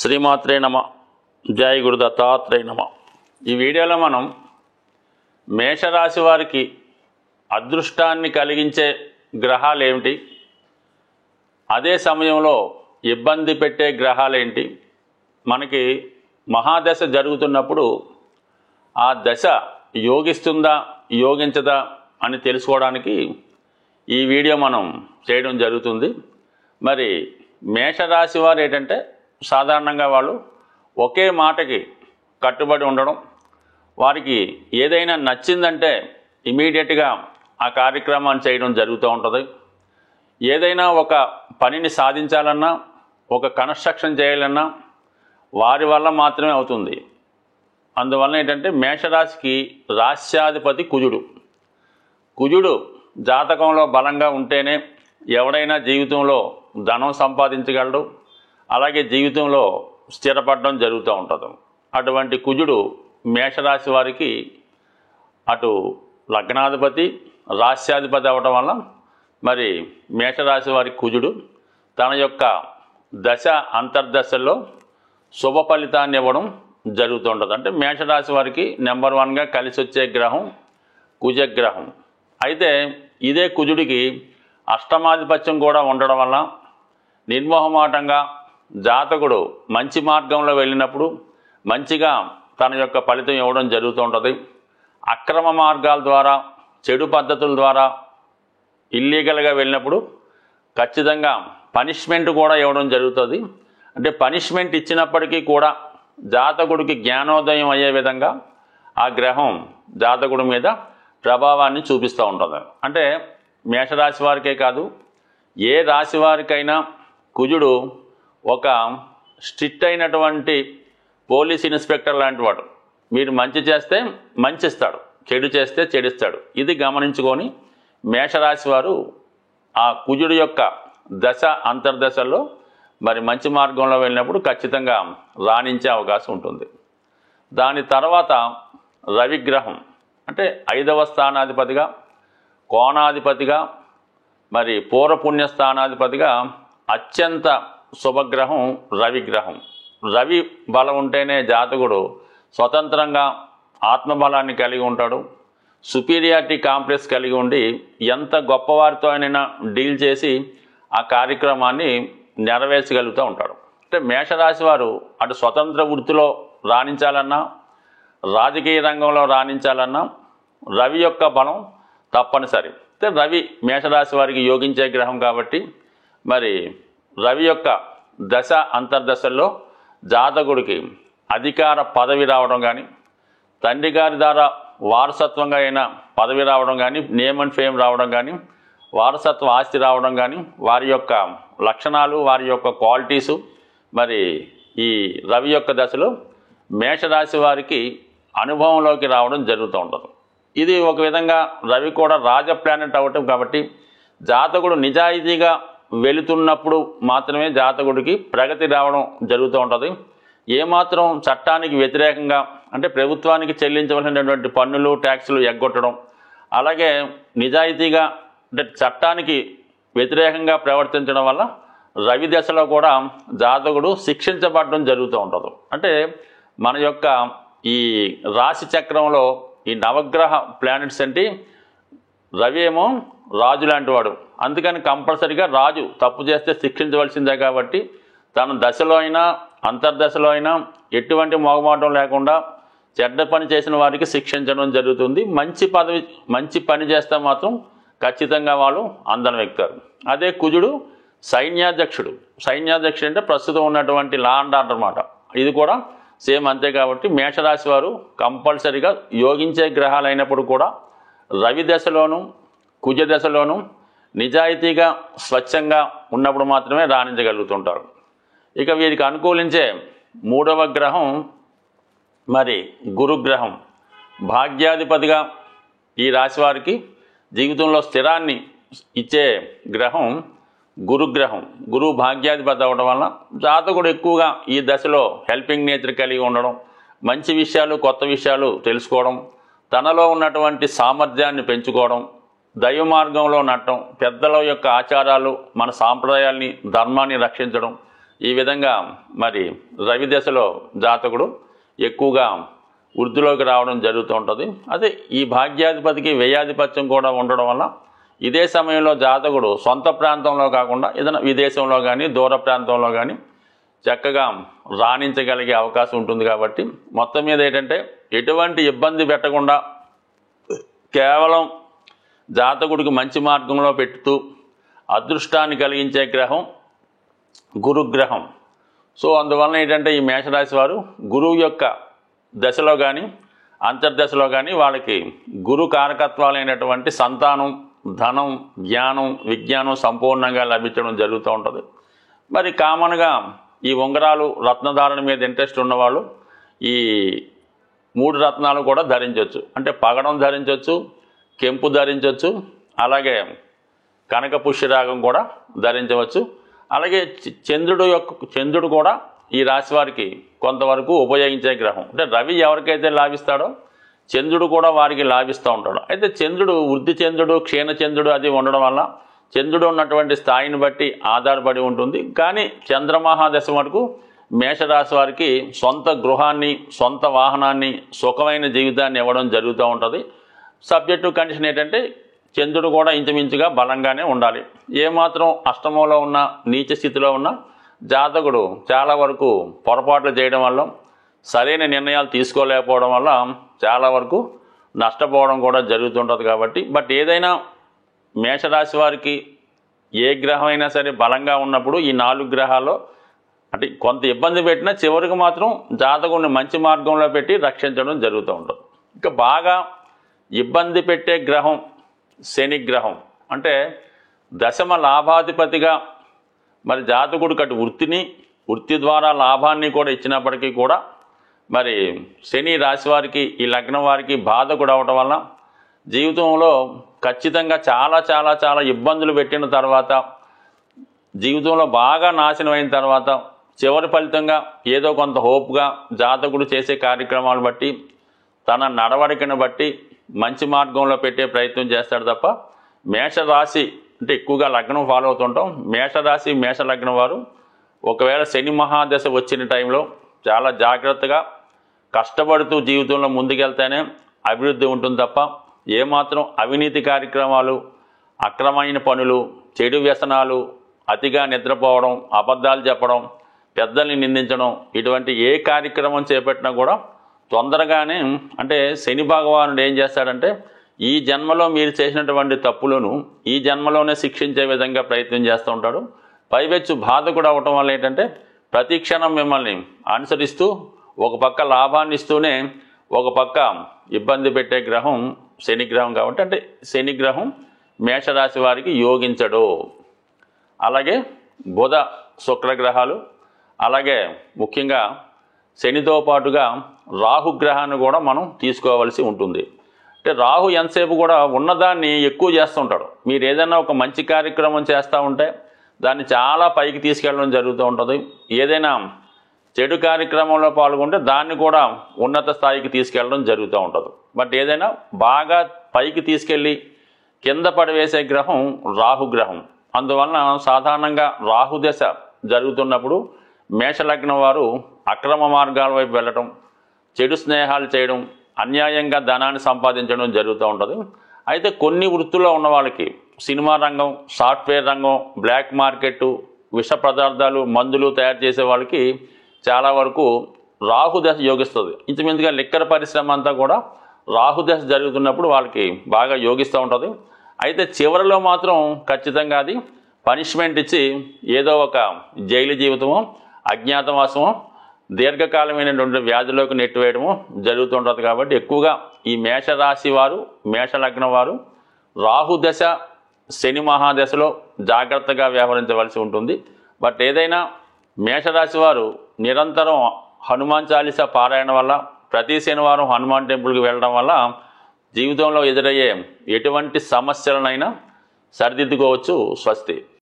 శ్రీమాత్రే నమ. జై గురు దత్తాత్రేయ నమ. ఈ వీడియోలో మనం మేషరాశి వారికి అదృష్టాన్ని కలిగించే గ్రహాలు ఏమిటి, అదే సమయంలో ఇబ్బంది పెట్టే గ్రహాలు ఏంటి, మనకి మహాదశ జరుగుతున్నప్పుడు ఆ దశ యోగిస్తుందా యోగించదా అని తెలుసుకోవడానికి ఈ వీడియో మనం చేయడం జరుగుతుంది. మరి మేషరాశి వారు ఏంటంటే సాధారణంగా వాళ్ళు ఒకే మాటకి కట్టుబడి ఉండడం, వారికి ఏదైనా నచ్చిందంటే ఇమీడియట్గా ఆ కార్యక్రమాన్ని చేయడం జరుగుతూ ఉంటుంది. ఏదైనా ఒక పనిని సాధించాలన్నా, ఒక కన్స్ట్రక్షన్ చేయాలన్నా వారి వల్ల మాత్రమే అవుతుంది. అందువల్ల ఏంటంటే మేషరాశికి రాశ్యాధిపతి కుజుడు. కుజుడు జాతకంలో బలంగా ఉంటేనే ఎవడైనా జీవితంలో ధనం సంపాదించగలడు, అలాగే జీవితంలో స్థిరపడడం జరుగుతూ ఉంటుంది. అటువంటి కుజుడు మేషరాశి వారికి అటు లగ్నాధిపతి రాశ్యాధిపతి అవ్వడం వల్ల మరి మేషరాశి వారి కుజుడు తన యొక్క దశ అంతర్దశల్లో శుభ ఫలితాన్ని ఇవ్వడం జరుగుతూ ఉంటుంది. అంటే మేషరాశి వారికి నెంబర్ 1గా కలిసి వచ్చే గ్రహం కుజగ్రహం. అయితే ఇదే కుజుడికి అష్టమాధిపత్యం కూడా ఉండడం వల్ల నిర్మోహమాటంగా జాతకుడు మంచి మార్గంలో వెళ్ళినప్పుడు మంచిగా తన యొక్క ఫలితం ఇవ్వడం జరుగుతూ ఉంటుంది. అక్రమ మార్గాల ద్వారా, చెడు పద్ధతుల ద్వారా ఇల్లీగల్గా వెళ్ళినప్పుడు ఖచ్చితంగా పనిష్మెంట్ కూడా ఇవ్వడం జరుగుతుంది. అంటే పనిష్మెంట్ ఇచ్చినప్పటికీ కూడా జాతకుడికి జ్ఞానోదయం అయ్యే విధంగా ఆ గ్రహం జాతకుడి మీద ప్రభావాన్ని చూపిస్తూ ఉంటుంది. అంటే మేషరాశి వారికే కాదు, ఏ రాశి వారికైనా కుజుడు ఒక స్ట్రిక్ట్ అయినటువంటి పోలీస్ ఇన్స్పెక్టర్ లాంటి వాడు. మీరు మంచి చేస్తే మంచి ఇస్తాడు, చెడు చేస్తే చెడిస్తాడు. ఇది గమనించుకొని మేషరాశి వారు ఆ కుజుడు యొక్క దశ అంతర్దశల్లో మరి మంచి మార్గంలో వెళ్ళినప్పుడు ఖచ్చితంగా రాణించే అవకాశం ఉంటుంది. దాని తర్వాత రవిగ్రహం అంటే 5వ స్థానాధిపతిగా, కోణాధిపతిగా, మరి పూర్వపుణ్య స్థానాధిపతిగా అత్యంత శుభగ్రహం రవిగ్రహం. రవి బలం ఉంటేనే జాతకుడు స్వతంత్రంగా ఆత్మబలాన్ని కలిగి ఉంటాడు, సుపీరియారిటీ కాంప్లెక్స్ కలిగి ఉండి ఎంత గొప్పవారితో అయినా డీల్ చేసి ఆ కార్యక్రమాన్ని నెరవేర్చగలుగుతూ ఉంటాడు. అంటే మేషరాశి వారు అటు స్వతంత్ర వృత్తిలో రాణించాలన్నా, రాజకీయ రంగంలో రాణించాలన్నా రవి యొక్క బలం తప్పనిసరి. అంటే రవి మేషరాశి వారికి యోగించే గ్రహం కాబట్టి మరి రవి యొక్క దశ అంతర్దశల్లో జాతకుడికి అధికార పదవి రావడం కానీ, తండ్రి గారి ద్వారా వారసత్వంగా అయిన పదవి రావడం కానీ, నేమ్ అండ్ ఫేమ్ రావడం కానీ, వారసత్వ ఆస్తి రావడం కానీ, వారి యొక్క లక్షణాలు, వారి యొక్క క్వాలిటీసు మరి ఈ రవి యొక్క దశలో మేషరాశి వారికి అనుభవంలోకి రావడం జరుగుతూ ఉంటుంది. ఇది ఒక విధంగా రవి కూడా రాజ ప్లానెట్ అవ్వటం కాబట్టి జాతకుడు నిజాయితీగా వెళుతున్నప్పుడు మాత్రమే జాతకుడికి ప్రగతి రావడం జరుగుతూ ఉంటుంది. ఏమాత్రం చట్టానికి వ్యతిరేకంగా అంటే ప్రభుత్వానికి చెల్లించవలసినటువంటి పన్నులు, ట్యాక్సులు ఎగ్గొట్టడం, అలాగే నిజాయితీగా అంటే చట్టానికి వ్యతిరేకంగా ప్రవర్తించడం వల్ల రవి దశలో కూడా జాతకుడు శిక్షించబడడం జరుగుతూ ఉంటుంది. అంటే మన యొక్క ఈ రాశి చక్రంలో ఈ నవగ్రహ ప్లానెట్స్ అంటే రవి ఏమో రాజు లాంటి వాడు. అందుకని కంపల్సరీగా రాజు తప్పు చేస్తే శిక్షించవలసిందే కాబట్టి తన దశలో అయినా అంతర్దశలో అయినా ఎటువంటి మొగమాటం లేకుండా చెడ్డ పని చేసిన వారికి శిక్షించడం జరుగుతుంది. మంచి పని చేస్తే మాత్రం ఖచ్చితంగా వాళ్ళు అందరం ఎక్కుతారు. అదే కుజుడు సైన్యాధ్యక్షుడు. సైన్యాధ్యక్షుడు అంటే ప్రస్తుతం ఉన్నటువంటి లా అండ్ ఆర్డర్ అన్నమాట. ఇది కూడా సేమ్ అంతే. కాబట్టి మేషరాశి వారు కంపల్సరీగా యోగించే గ్రహాలు అయినప్పుడు కూడా రవి దశలోను కుజ దశలోను నిజాయితీగా స్వచ్ఛంగా ఉన్నప్పుడు మాత్రమే రాణించగలుగుతుంటారు. ఇక వీరికి అనుకూలించే 3వ గ్రహం మరి గురుగ్రహం. భాగ్యాధిపతిగా ఈ రాశి వారికి జీవితంలో స్థిరాన్ని ఇచ్చే గ్రహం గురుగ్రహం. గురువు భాగ్యాధిపతి అవ్వడం వల్ల జాతకుడు ఎక్కువగా ఈ దశలో హెల్పింగ్ నేచర్ కలిగి ఉండడం, మంచి విషయాలు, కొత్త విషయాలు తెలుసుకోవడం, తనలో ఉన్నటువంటి సామర్థ్యాన్ని పెంచుకోవడం, దైవ మార్గంలో నడటం, పెద్దల యొక్క ఆచారాలు, మన సాంప్రదాయాల్ని, ధర్మాన్ని రక్షించడం, ఈ విధంగా మరి రవి దశలో జాతకుడు ఎక్కువగా వృద్ధిలోకి రావడం జరుగుతూ ఉంటుంది. అదే ఈ భాగ్యాధిపతికి వ్యయాధిపత్యం కూడా ఉండడం వల్ల ఇదే సమయంలో జాతకుడు సొంత ప్రాంతంలో కాకుండా ఏదైనా విదేశంలో కానీ దూర ప్రాంతంలో కానీ చక్కగా రాణించగలిగే అవకాశం ఉంటుంది. కాబట్టి మొత్తం మీద ఏంటంటే ఎటువంటి ఇబ్బంది పెట్టకుండా కేవలం జాతకుడికి మంచి మార్గంలో పెట్టుతూ అదృష్టాన్ని కలిగించే గ్రహం గురుగ్రహం. సో అందువలన ఏంటంటే ఈ మేషరాశి వారు గురువు యొక్క దశలో కానీ అంతర్దశలో కానీ వాళ్ళకి గురు కారకత్వాలైనటువంటి సంతానం, ధనం, జ్ఞానం, విజ్ఞానం సంపూర్ణంగా లభించడం జరుగుతూ ఉంటుంది. మరి కామన్గా ఈ ఉంగరాలు రత్నధారణ మీద ఇంట్రెస్ట్ ఉన్నవాళ్ళు ఈ 3 రత్నాలు కూడా ధరించవచ్చు. అంటే పగడం ధరించవచ్చు, కెంపు ధరించవచ్చు, అలాగే కనక పుష్యరాగం కూడా ధరించవచ్చు. అలాగే చంద్రుడు కూడా ఈ రాశి వారికి కొంతవరకు ఉపయోగించే గ్రహం. అంటే రవి ఎవరికైతే లాభిస్తాడో చంద్రుడు కూడా వారికి లాభిస్తూ ఉంటాడు. అయితే చంద్రుడు వృద్ధి చంద్రుడు, క్షీణ చంద్రుడు అది ఉండడం వల్ల చంద్రుడు ఉన్నటువంటి స్థాయిని బట్టి ఆధారపడి ఉంటుంది. కానీ చంద్రమహాదశ వరకు మేషరాశి వారికి సొంత గృహాన్ని, సొంత వాహనాన్ని, సుఖమైన జీవితాన్ని ఇవ్వడం జరుగుతూ ఉంటుంది. సబ్జెక్టు కండిషన్ ఏంటంటే చంద్రుడు కూడా ఇంచుమించుగా బలంగానే ఉండాలి. ఏమాత్రం అష్టమంలో ఉన్న, నీచ స్థితిలో ఉన్న జాతకుడు చాలా వరకు పొరపాట్లు చేయడం వల్ల, సరైన నిర్ణయాలు తీసుకోలేకపోవడం వల్ల చాలా వరకు నష్టపోవడం కూడా జరుగుతుంటుంది. కాబట్టి బట్ ఏదైనా మేషరాశి వారికి ఏ గ్రహం అయినా సరే బలంగా ఉన్నప్పుడు ఈ 4 గ్రహాల్లో అంటే కొంత ఇబ్బంది పెట్టినా చివరికి మాత్రం జాతకుడిని మంచి మార్గంలో పెట్టి రక్షించడం జరుగుతూ ఉంటుంది. ఇంకా బాగా ఇబ్బంది పెట్టే గ్రహం శని గ్రహం. అంటే దశమ లాభాధిపతిగా మరి జాతకుడికి అటు వృత్తి ద్వారా లాభాన్ని కూడా ఇచ్చినప్పటికీ కూడా మరి శని రాశి వారికి, ఈ లగ్నం వారికి బాధకుడు అవటం వల్ల జీవితంలో ఖచ్చితంగా చాలా చాలా చాలా ఇబ్బందులు పెట్టిన తర్వాత, జీవితంలో బాగా నాశనం అయిన తర్వాత చివరి ఫలితంగా ఏదో కొంత హోప్గా జాతకుడు చేసే కార్యక్రమాలు బట్టి, తన నడవడికను బట్టి మంచి మార్గంలో పెట్టే ప్రయత్నం చేస్తాడు తప్ప మేషరాశి అంటే ఎక్కువగా లగ్నం ఫాలో అవుతుంటాం. మేషరాశి మేష లగ్నం వారు ఒకవేళ శని మహాదశ వచ్చిన టైంలో చాలా జాగ్రత్తగా కష్టపడుతూ జీవితంలో ముందుకెళ్తేనే అభివృద్ధి ఉంటుంది తప్ప ఏమాత్రం అవినీతి కార్యక్రమాలు, అక్రమమైన పనులు, చెడు వ్యసనాలు, అతిగా నిద్రపోవడం, అబద్ధాలు చెప్పడం, పెద్దల్ని నిందించడం ఇటువంటి ఏ కార్యక్రమం చేపట్టినా కూడా తొందరగానే అంటే శని భగవానుడు ఏం చేస్తాడంటే ఈ జన్మలో మీరు చేసినటువంటి తప్పులను ఈ జన్మలోనే శిక్షించే విధంగా ప్రయత్నం చేస్తూ ఉంటాడు. పైవెచ్చు బాధకుడు అవటం వల్ల ఏంటంటే ప్రతి క్షణం మిమ్మల్ని అనుసరిస్తూ ఒక పక్క లాభాన్ని ఇస్తూనే ఒక పక్క ఇబ్బంది పెట్టే గ్రహం శని గ్రహం. కాబట్టి అంటే శని గ్రహం మేషరాశి వారికి యోగించడు. అలాగే బుధ శుక్రగ్రహాలు, అలాగే ముఖ్యంగా శనితో పాటుగా రాహుగ్రహాన్ని కూడా మనం తీసుకోవాల్సి ఉంటుంది. అంటే రాహు ఎంతసేపు కూడా ఉన్నదాన్ని ఎక్కువ చేస్తుంటాడు. మీరు ఏదైనా ఒక మంచి కార్యక్రమం చేస్తూ ఉంటే దాన్ని చాలా పైకి తీసుకెళ్ళడం జరుగుతూ ఉంటుంది. ఏదైనా చెడు కార్యక్రమంలో పాల్గొంటే దాన్ని కూడా ఉన్నత స్థాయికి తీసుకెళ్ళడం జరుగుతూ ఉంటుంది. బట్ ఏదైనా బాగా పైకి తీసుకెళ్ళి కింద పడివేసే గ్రహం రాహుగ్రహం. అందువలన సాధారణంగా రాహుదశ జరుగుతున్నప్పుడు మేషలగ్నం వారు అక్రమ మార్గాల వైపు వెళ్ళటం, చెడు స్నేహాలు చేయడం, అన్యాయంగా ధనాన్ని సంపాదించడం జరుగుతూ ఉంటుంది. అయితే కొన్ని వృత్తుల్లో ఉన్న వాళ్ళకి సినిమా రంగం, సాఫ్ట్వేర్ రంగం, బ్లాక్ మార్కెట్, విష పదార్థాలు, మందులు తయారు చేసే వాళ్ళకి చాలా వరకు రాహుదశ యోగిస్తుంది. ఇంచుమించుగా లిక్కర్ పరిశ్రమ అంతా కూడా రాహుదశ జరుగుతున్నప్పుడు వాళ్ళకి బాగా యోగిస్తూ ఉంటుంది. అయితే చివరిలో మాత్రం ఖచ్చితంగా అది పనిష్మెంట్ ఇచ్చి ఏదో ఒక జైలు జీవితమో, అజ్ఞాతవాసమో, దీర్ఘకాలమైనటువంటి వ్యాధిలోకి నెట్టివేయడము జరుగుతుంటుంది. కాబట్టి ఎక్కువగా ఈ మేషరాశి వారు, మేషలగ్నం వారు రాహుదశ శని మహాదశలో జాగ్రత్తగా వ్యవహరించవలసి ఉంటుంది. బట్ ఏదైనా మేషరాశి వారు నిరంతరం హనుమాన్ చాలీసా పారాయణ వల్ల, ప్రతి శనివారం హనుమాన్ టెంపుల్కి వెళ్ళడం వల్ల జీవితంలో ఎదురయ్యే ఎటువంటి సమస్యలనైనా సరిదిద్దుకోవచ్చు. స్వస్తి.